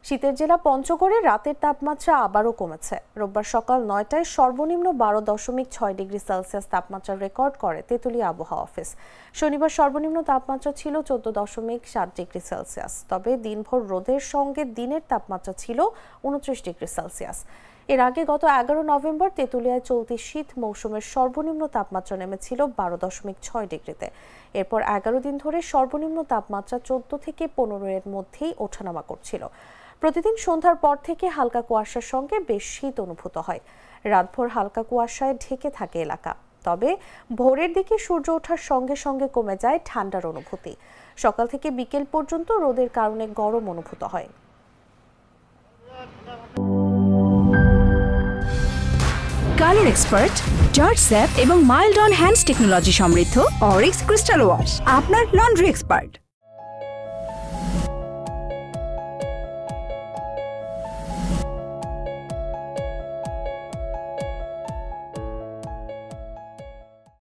শীতের জেলা পঞ্চগড়ে রাতের তাপমাত্রা আবারও কমেছে। রোববার সকাল ৯টায় সর্বনিম্ন ১২.৬ ডিগ্রি সেলসিয়াস তাপমাত্রা রেকর্ড করে তেঁতুলিয়া আবহাওয়া অফিস। শনিবার সর্বনিম্ন তাপমাত্রা ছিল ১৪.৭ ডিগ্রি সেলসিয়াস। তবে দিনভর রোদের সঙ্গে দিনের তাপমাত্রা ছিল ২৯ ডিগ্রি সেলসিয়াস। এর আগে গত ১১ নভেম্বর তেঁতুলিয়ায় চলতি শীত মৌসুমের সর্বনিম্ন তাপমাত্রা নেমেছিল ১২.৬ ডিগ্রিতে। এরপর ১১ দিন ধরে সর্বনিম্ন তাপমাত্রা ১৪ থেকে ১৫ এর মধ্যেই ওঠানামা করছিল। প্রতিদিন সন্ধ্যার পর থেকে হালকা কুয়াশার সঙ্গে বেশ শীত অনুভূত হয়। রাতভর হালকা কুয়াশায় ঢেকে থাকে এলাকা। তবে ভোরের দিকে সূর্য ওঠার সঙ্গে সঙ্গে কমে যায় ঠান্ডার অনুভূতি। সকাল থেকে বিকেল পর্যন্ত রোদের কারণে গরম অনুভূত হয়। কালার এক্সপার্ট, জর্জ স্যাপ এবং মাইল্ড অন হ্যান্ডস টেকনোলজি সমৃদ্ধ অরিক্স ক্রিস্টাল ওয়াশ আপনার লন্ড্রি এক্সপার্ট।